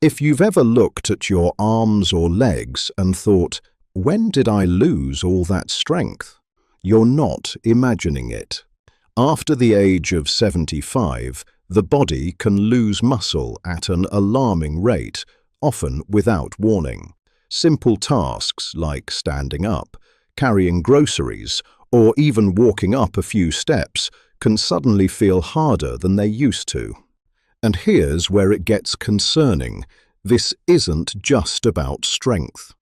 If you've ever looked at your arms or legs and thought, "When did I lose all that strength?" You're not imagining it. After the age of 75, the body can lose muscle at an alarming rate, often without warning. Simple tasks like standing up, carrying groceries, or even walking up a few steps can suddenly feel harder than they used to. And here's where it gets concerning. This isn't just about strength.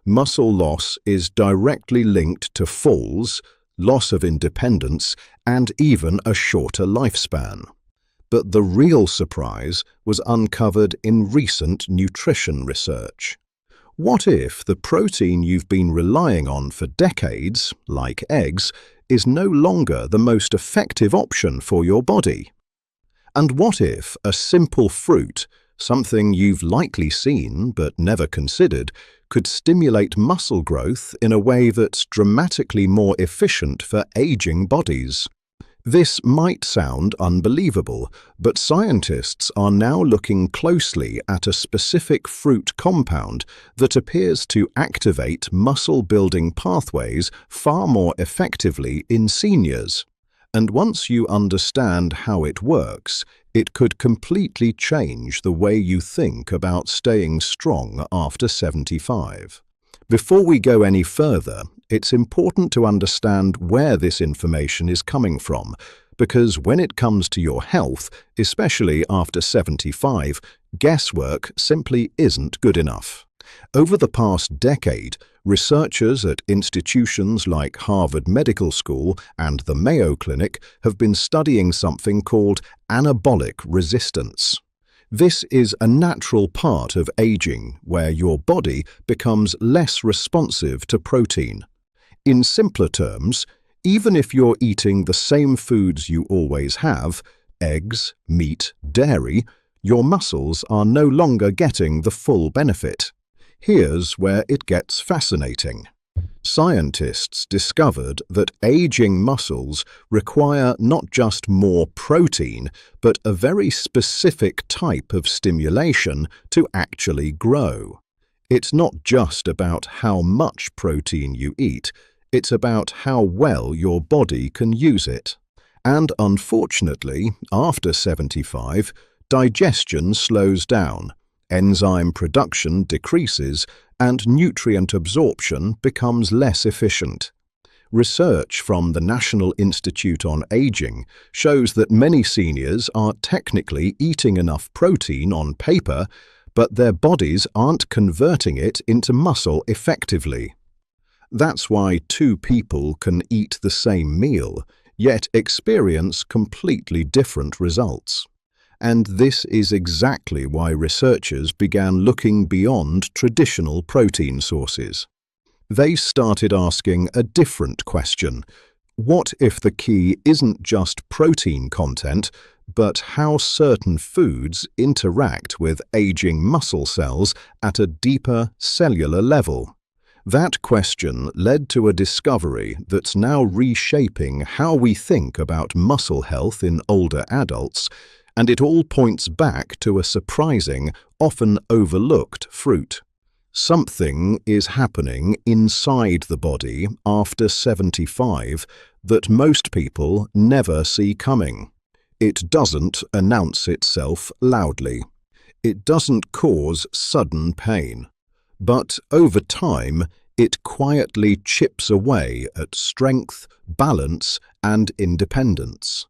Muscle loss is directly linked to falls, loss of independence, and even a shorter lifespan. But the real surprise was uncovered in recent nutrition research. What if the protein you've been relying on for decades, like eggs, is no longer the most effective option for your body? And what if a simple fruit, something you've likely seen but never considered, could stimulate muscle growth in a way that's dramatically more efficient for aging bodies? This might sound unbelievable, but scientists are now looking closely at a specific fruit compound that appears to activate muscle-building pathways far more effectively in seniors. And once you understand how it works, it could completely change the way you think about staying strong after 75. Before we go any further, it's important to understand where this information is coming from, because when it comes to your health, especially after 75, guesswork simply isn't good enough. Over the past decade, researchers at institutions like Harvard Medical School and the Mayo Clinic have been studying something called anabolic resistance. This is a natural part of aging where your body becomes less responsive to protein. In simpler terms, even if you're eating the same foods you always have, eggs, meat, dairy, your muscles are no longer getting the full benefit. Here's where it gets fascinating. Scientists discovered that aging muscles require not just more protein, but a very specific type of stimulation to actually grow. It's not just about how much protein you eat, it's about how well your body can use it. And unfortunately, after 75, digestion slows down, enzyme production decreases, and nutrient absorption becomes less efficient. Research from the National Institute on Aging shows that many seniors are technically eating enough protein on paper, but their bodies aren't converting it into muscle effectively. That's why two people can eat the same meal, yet experience completely different results. And this is exactly why researchers began looking beyond traditional protein sources. They started asking a different question. What if the key isn't just protein content, but how certain foods interact with aging muscle cells at a deeper cellular level? That question led to a discovery that's now reshaping how we think about muscle health in older adults, and it all points back to a surprising, often overlooked fruit. Something is happening inside the body after 75 that most people never see coming. It doesn't announce itself loudly. It doesn't cause sudden pain. But over time, it quietly chips away at strength, balance, and independence.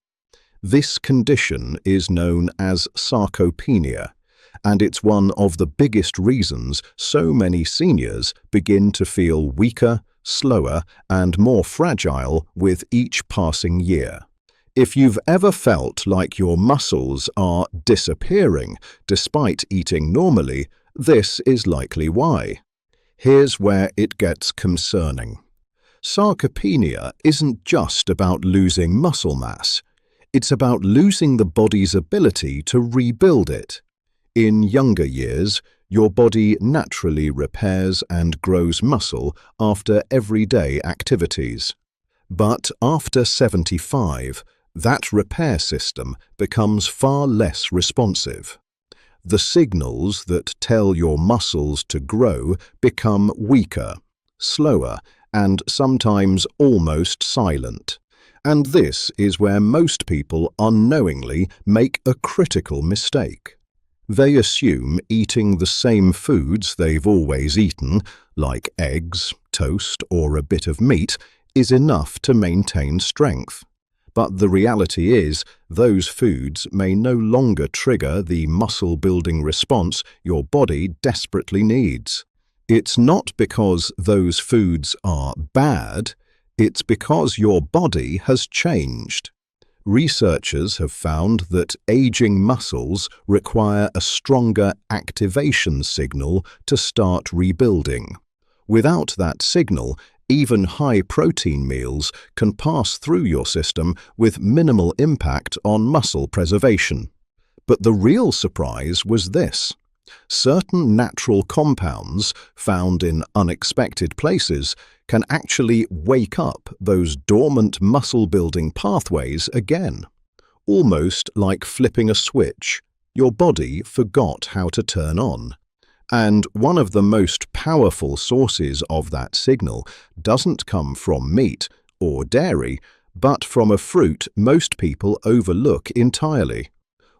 This condition is known as sarcopenia, and it's one of the biggest reasons so many seniors begin to feel weaker, slower, and more fragile with each passing year. If you've ever felt like your muscles are disappearing despite eating normally, this is likely why. Here's where it gets concerning. Sarcopenia isn't just about losing muscle mass. It's about losing the body's ability to rebuild it. In younger years, your body naturally repairs and grows muscle after everyday activities. But after 75, that repair system becomes far less responsive. The signals that tell your muscles to grow become weaker, slower, and sometimes almost silent. And this is where most people unknowingly make a critical mistake. They assume eating the same foods they've always eaten, like eggs, toast, or a bit of meat, is enough to maintain strength. But the reality is, those foods may no longer trigger the muscle-building response your body desperately needs. It's not because those foods are bad, it's because your body has changed. Researchers have found that aging muscles require a stronger activation signal to start rebuilding. Without that signal, even high-protein meals can pass through your system with minimal impact on muscle preservation. But the real surprise was this. Certain natural compounds found in unexpected places can actually wake up those dormant muscle-building pathways again. Almost like flipping a switch, your body forgot how to turn on. And one of the most powerful sources of that signal doesn't come from meat or dairy, but from a fruit most people overlook entirely.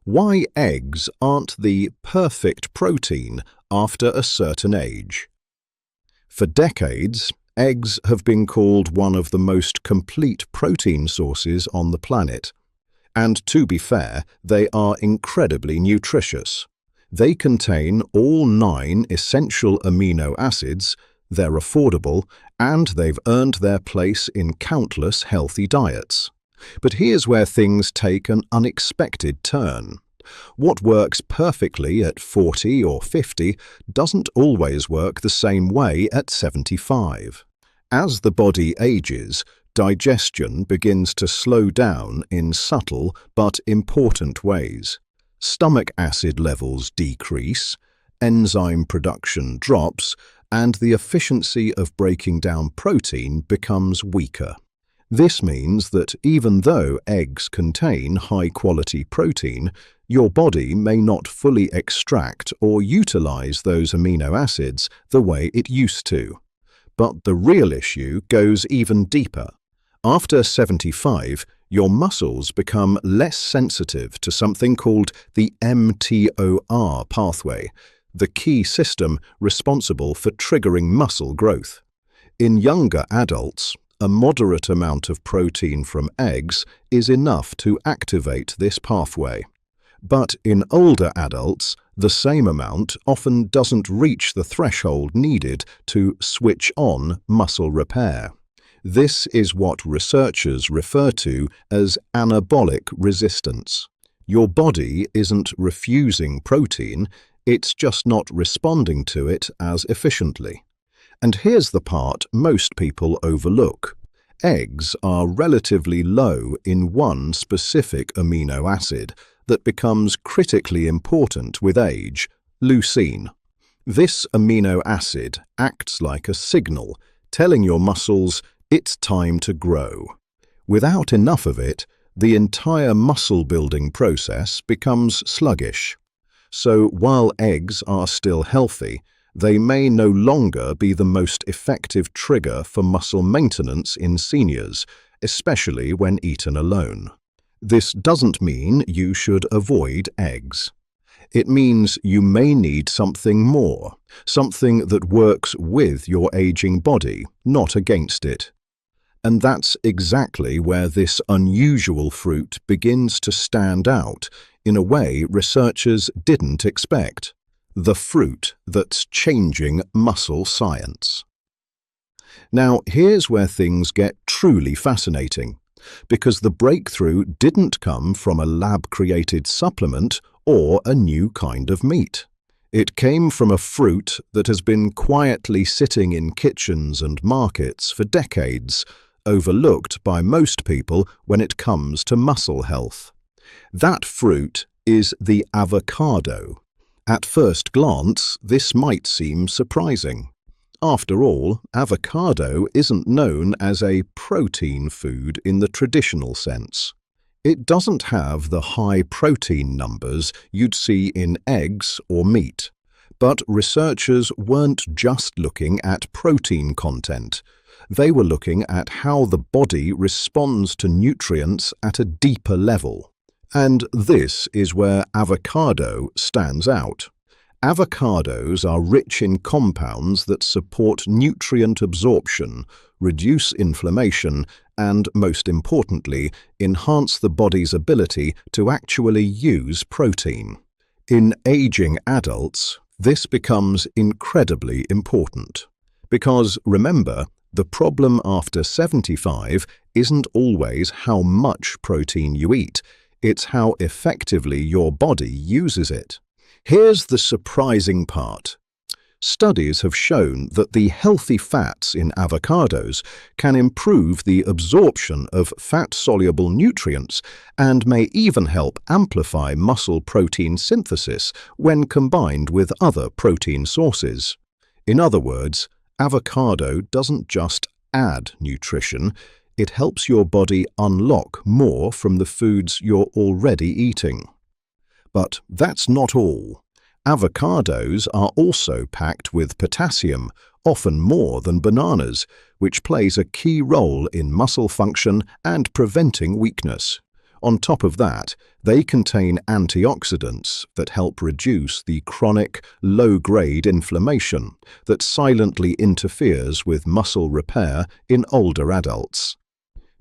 Why eggs aren't the perfect protein after a certain age. For decades, eggs have been called one of the most complete protein sources on the planet. And to be fair, they are incredibly nutritious. They contain all 9 essential amino acids, they're affordable, and they've earned their place in countless healthy diets. But here's where things take an unexpected turn. What works perfectly at 40 or 50 doesn't always work the same way at 75. As the body ages, digestion begins to slow down in subtle but important ways. Stomach acid levels decrease, enzyme production drops, and the efficiency of breaking down protein becomes weaker. This means that even though eggs contain high-quality protein, your body may not fully extract or utilize those amino acids the way it used to. But the real issue goes even deeper. After 75, your muscles become less sensitive to something called the mTOR pathway, the key system responsible for triggering muscle growth. In younger adults, a moderate amount of protein from eggs is enough to activate this pathway. But in older adults, the same amount often doesn't reach the threshold needed to switch on muscle repair. This is what researchers refer to as anabolic resistance. Your body isn't refusing protein, it's just not responding to it as efficiently. And here's the part most people overlook. Eggs are relatively low in one specific amino acid that becomes critically important with age, leucine. This amino acid acts like a signal, telling your muscles it's time to grow. Without enough of it, the entire muscle-building process becomes sluggish. So while eggs are still healthy, they may no longer be the most effective trigger for muscle maintenance in seniors, especially when eaten alone. This doesn't mean you should avoid eggs. It means you may need something more, something that works with your aging body, not against it. And that's exactly where this unusual fruit begins to stand out in a way researchers didn't expect. The fruit that's changing muscle science. Now, here's where things get truly fascinating, because the breakthrough didn't come from a lab-created supplement or a new kind of meat. It came from a fruit that has been quietly sitting in kitchens and markets for decades, overlooked by most people when it comes to muscle health. That fruit is the avocado. At first glance, this might seem surprising. After all, avocado isn't known as a protein food in the traditional sense. It doesn't have the high protein numbers you'd see in eggs or meat. But researchers weren't just looking at protein content. They were looking at how the body responds to nutrients at a deeper level. And this is where avocado stands out. Avocados are rich in compounds that support nutrient absorption, reduce inflammation, and, most importantly, enhance the body's ability to actually use protein. In aging adults, this becomes incredibly important. Because, remember, the problem after 75 isn't always how much protein you eat, it's how effectively your body uses it. Here's the surprising part. Studies have shown that the healthy fats in avocados can improve the absorption of fat-soluble nutrients and may even help amplify muscle protein synthesis when combined with other protein sources. In other words, avocado doesn't just add nutrition, it helps your body unlock more from the foods you're already eating. But that's not all. Avocados are also packed with potassium, often more than bananas, which plays a key role in muscle function and preventing weakness. On top of that, they contain antioxidants that help reduce the chronic, low-grade inflammation that silently interferes with muscle repair in older adults.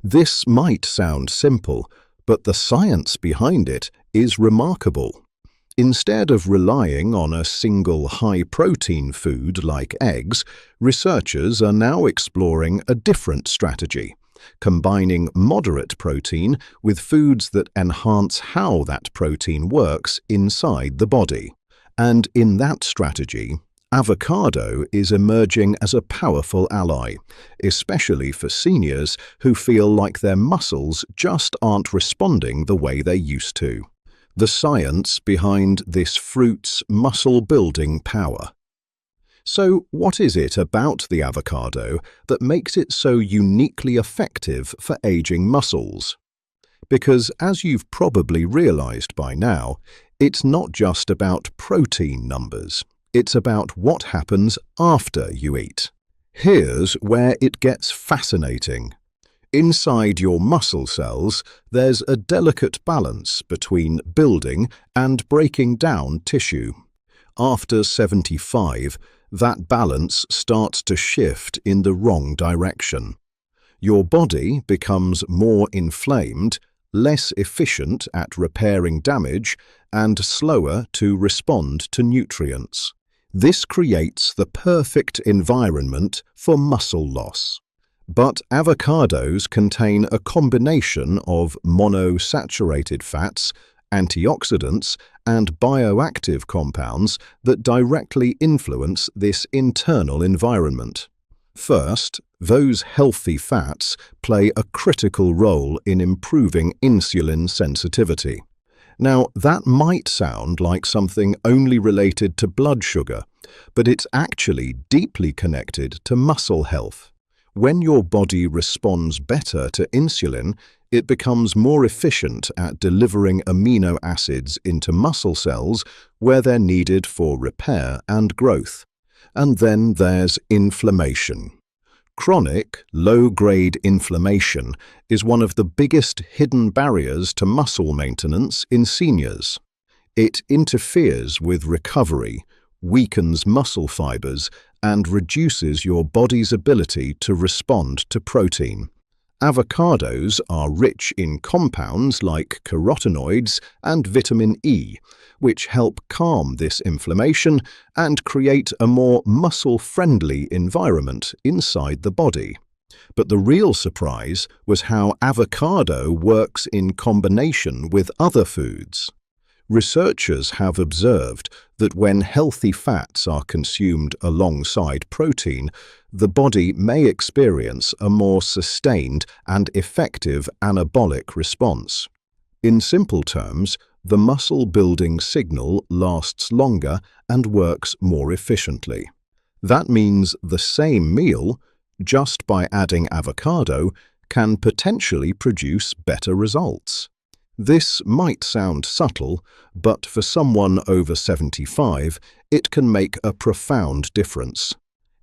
This might sound simple, but the science behind it is remarkable. Instead of relying on a single high-protein food like eggs, researchers are now exploring a different strategy, combining moderate protein with foods that enhance how that protein works inside the body. And in that strategy, avocado is emerging as a powerful ally, especially for seniors who feel like their muscles just aren't responding the way they used to. The science behind this fruit's muscle-building power. So, what is it about the avocado that makes it so uniquely effective for aging muscles? Because, as you've probably realized by now, it's not just about protein numbers. It's about what happens after you eat. Here's where it gets fascinating. Inside your muscle cells, there's a delicate balance between building and breaking down tissue. After 75, that balance starts to shift in the wrong direction. Your body becomes more inflamed, less efficient at repairing damage, and slower to respond to nutrients. This creates the perfect environment for muscle loss. But avocados contain a combination of monosaturated fats, antioxidants, and bioactive compounds that directly influence this internal environment. First, those healthy fats play a critical role in improving insulin sensitivity. Now, that might sound like something only related to blood sugar, but it's actually deeply connected to muscle health. When your body responds better to insulin, it becomes more efficient at delivering amino acids into muscle cells where they're needed for repair and growth. And then there's inflammation. Chronic, low-grade inflammation is one of the biggest hidden barriers to muscle maintenance in seniors. It interferes with recovery, weakens muscle fibers, and reduces your body's ability to respond to protein. Avocados are rich in compounds like carotenoids and vitamin E, which help calm this inflammation and create a more muscle-friendly environment inside the body. But the real surprise was how avocado works in combination with other foods. Researchers have observed that when healthy fats are consumed alongside protein, the body may experience a more sustained and effective anabolic response. In simple terms, the muscle-building signal lasts longer and works more efficiently. That means the same meal, just by adding avocado, can potentially produce better results. This might sound subtle, but for someone over 75, it can make a profound difference.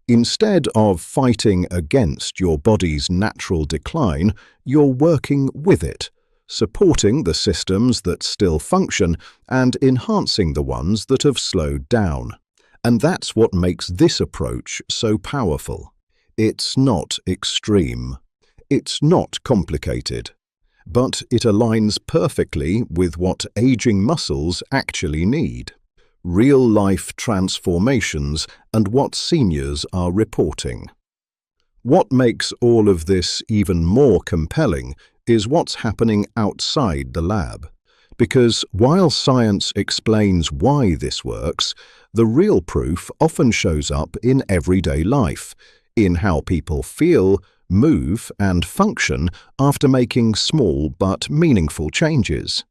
Instead of fighting against your body's natural decline, you're working with it, supporting the systems that still function and enhancing the ones that have slowed down. And that's what makes this approach so powerful. It's not extreme. It's not complicated. But it aligns perfectly with what aging muscles actually need. Real-life transformations and what seniors are reporting. What makes all of this even more compelling is what's happening outside the lab. Because while science explains why this works, the real proof often shows up in everyday life, in how people feel, move, and function after making small but meaningful changes.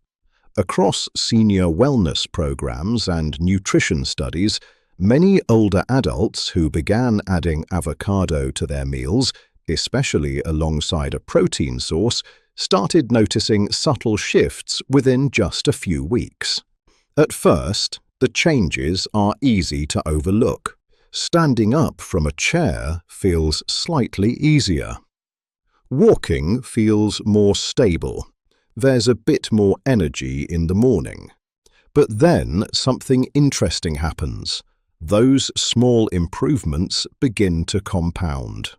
Across senior wellness programs and nutrition studies, many older adults who began adding avocado to their meals, especially alongside a protein source, started noticing subtle shifts within just a few weeks. At first, the changes are easy to overlook. Standing up from a chair feels slightly easier. Walking feels more stable. There's a bit more energy in the morning. But then something interesting happens. Those small improvements begin to compound.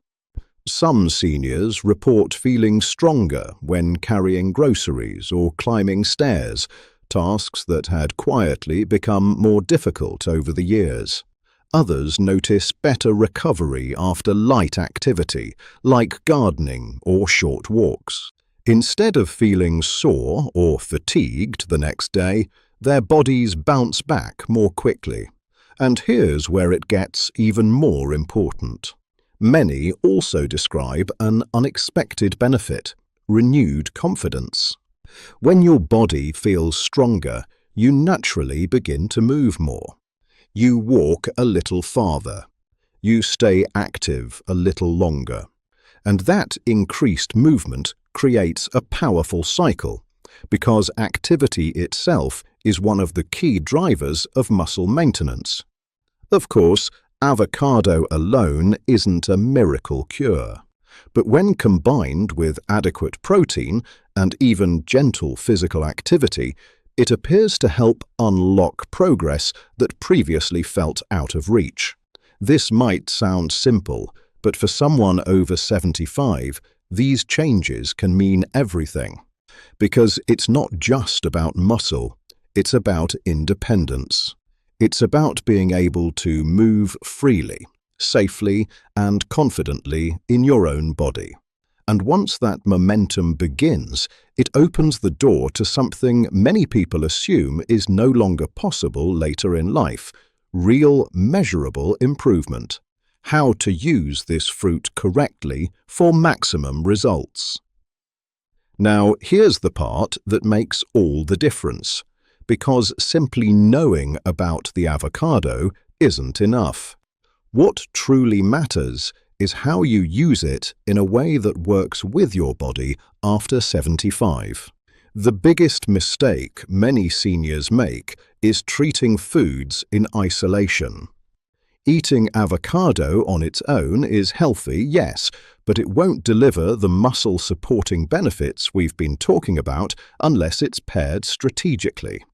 Some seniors report feeling stronger when carrying groceries or climbing stairs, tasks that had quietly become more difficult over the years. Others notice better recovery after light activity, like gardening or short walks. Instead of feeling sore or fatigued the next day, their bodies bounce back more quickly. And here's where it gets even more important. Many also describe an unexpected benefit: renewed confidence. When your body feels stronger, you naturally begin to move more. You walk a little farther. You stay active a little longer. And that increased movement creates a powerful cycle, because activity itself is one of the key drivers of muscle maintenance. Of course, avocado alone isn't a miracle cure, but when combined with adequate protein and even gentle physical activity, it appears to help unlock progress that previously felt out of reach. This might sound simple, but for someone over 75, these changes can mean everything. Because it's not just about muscle, it's about independence. It's about being able to move freely, safely, and confidently in your own body. And once that momentum begins, it opens the door to something many people assume is no longer possible later in life: real, measurable improvement. How to use this fruit correctly for maximum results. Now, here's the part that makes all the difference, because simply knowing about the avocado isn't enough. What truly matters is how you use it in a way that works with your body after 75. The biggest mistake many seniors make is treating foods in isolation. Eating avocado on its own is healthy, yes, but it won't deliver the muscle-supporting benefits we've been talking about unless it's paired strategically.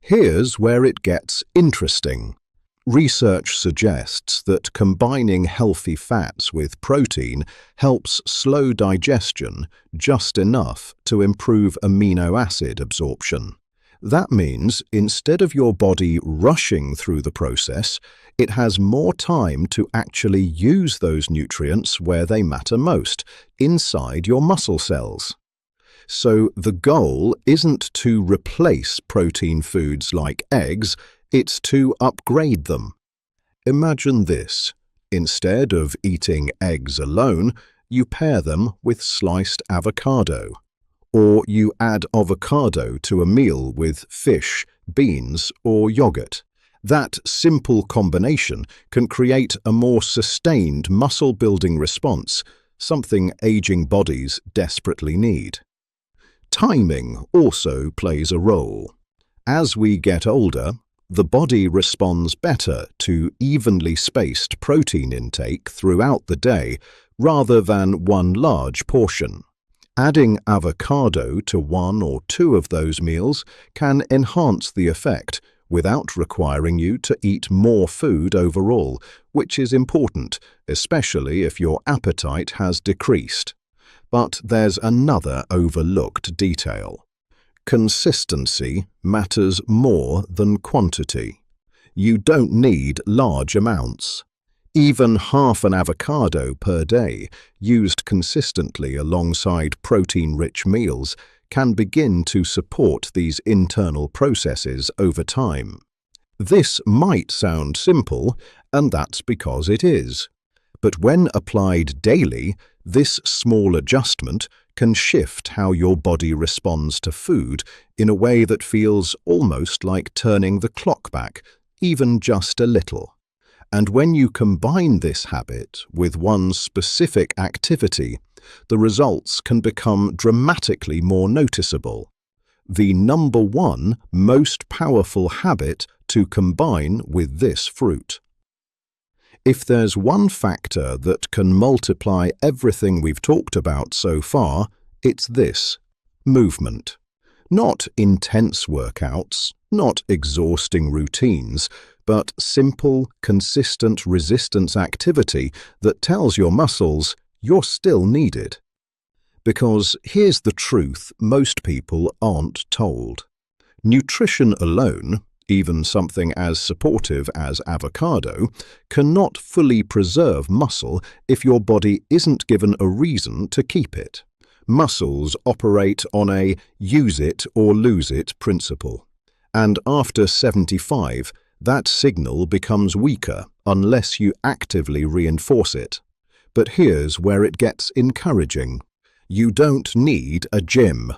Here's where it gets interesting. Research suggests that combining healthy fats with protein helps slow digestion just enough to improve amino acid absorption. That means instead of your body rushing through the process, it has more time to actually use those nutrients where they matter most, inside your muscle cells. So the goal isn't to replace protein foods like eggs, it's to upgrade them. Imagine this. Instead of eating eggs alone, you pair them with sliced avocado. Or you add avocado to a meal with fish, beans, or yogurt. That simple combination can create a more sustained muscle-building response, something aging bodies desperately need. Timing also plays a role. As we get older, the body responds better to evenly spaced protein intake throughout the day rather than one large portion. Adding avocado to one or two of those meals can enhance the effect without requiring you to eat more food overall, which is important, especially if your appetite has decreased. But there's another overlooked detail. Consistency matters more than quantity. You don't need large amounts. Even half an avocado per day, used consistently alongside protein-rich meals, can begin to support these internal processes over time. This might sound simple, and that's because it is. But when applied daily, this small adjustment can shift how your body responds to food in a way that feels almost like turning the clock back, even just a little. And when you combine this habit with one specific activity, the results can become dramatically more noticeable. The number one most powerful habit to combine with this fruit. If there's one factor that can multiply everything we've talked about so far, it's this: movement. Not intense workouts, not exhausting routines, but simple, consistent resistance activity that tells your muscles you're still needed. Because here's the truth most people aren't told. Nutrition alone, even something as supportive as avocado, cannot fully preserve muscle if your body isn't given a reason to keep it. Muscles operate on a use it or lose it principle. And after 75, that signal becomes weaker unless you actively reinforce it. But here's where it gets encouraging. You don't need a gym.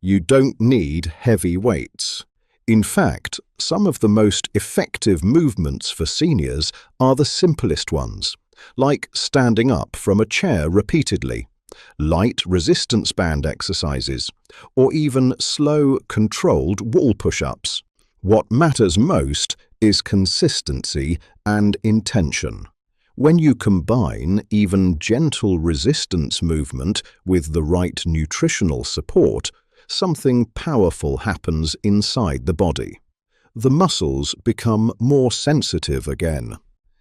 You don't need heavy weights. In fact, some of the most effective movements for seniors are the simplest ones, like standing up from a chair repeatedly, light resistance band exercises, or even slow, controlled wall push-ups. What matters most is consistency and intention. When you combine even gentle resistance movement with the right nutritional support, something powerful happens inside the body. The muscles become more sensitive again.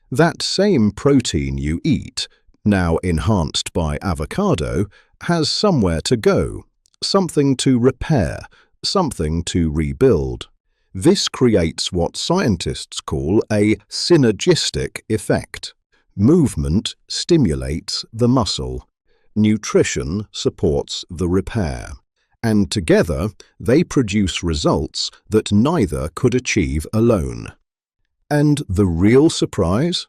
That same protein you eat, now enhanced by avocado, has somewhere to go, something to repair, something to rebuild. This creates what scientists call a synergistic effect. Movement stimulates the muscle. Nutrition supports the repair. And together, they produce results that neither could achieve alone. And the real surprise?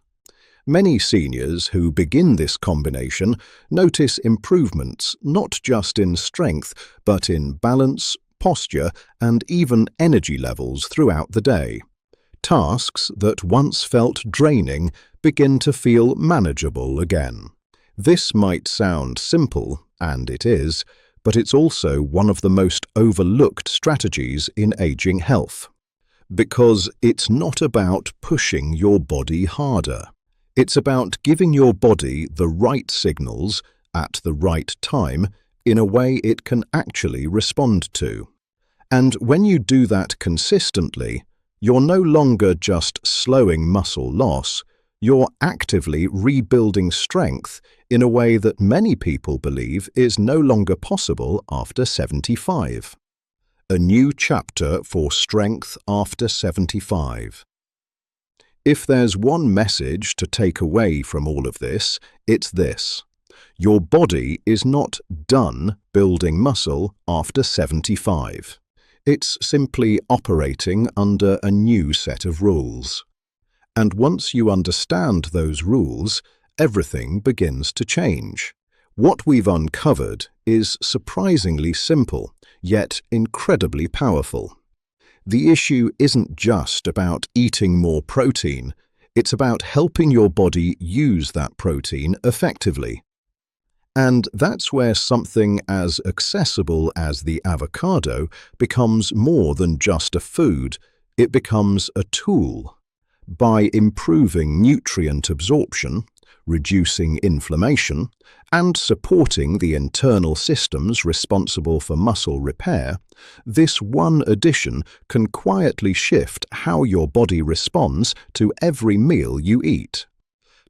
Many seniors who begin this combination notice improvements not just in strength, but in balance, posture, and even energy levels throughout the day. Tasks that once felt draining begin to feel manageable again. This might sound simple, and it is, but it's also one of the most overlooked strategies in aging health. Because it's not about pushing your body harder. It's about giving your body the right signals at the right time in a way it can actually respond to. And when you do that consistently, you're no longer just slowing muscle loss, you're actively rebuilding strength in a way that many people believe is no longer possible after 75. A new chapter for strength after 75. If there's one message to take away from all of this, it's this: your body is not done building muscle after 75. It's simply operating under a new set of rules. And once you understand those rules, everything begins to change. What we've uncovered is surprisingly simple, yet incredibly powerful. The issue isn't just about eating more protein, it's about helping your body use that protein effectively. And that's where something as accessible as the avocado becomes more than just a food. It becomes a tool. By improving nutrient absorption, reducing inflammation, and supporting the internal systems responsible for muscle repair, this one addition can quietly shift how your body responds to every meal you eat.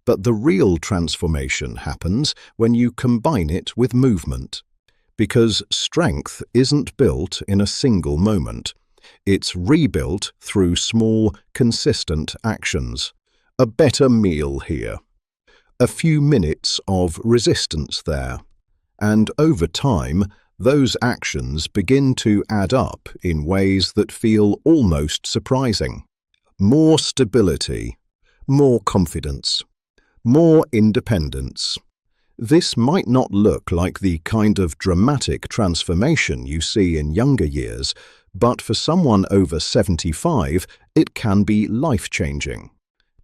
But the real transformation happens when you combine it with movement. Because strength isn't built in a single moment. It's rebuilt through small, consistent actions. A better meal here. A few minutes of resistance there. And over time, those actions begin to add up in ways that feel almost surprising. More stability, more confidence, more independence. This might not look like the kind of dramatic transformation you see in younger years, but for someone over 75, it can be life-changing.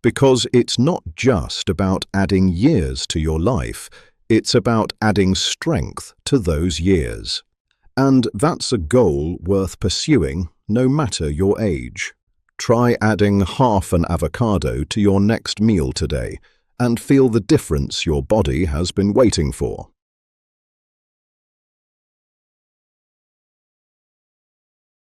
Because it's not just about adding years to your life, it's about adding strength to those years. And that's a goal worth pursuing, no matter your age. Try adding half an avocado to your next meal today, and feel the difference your body has been waiting for.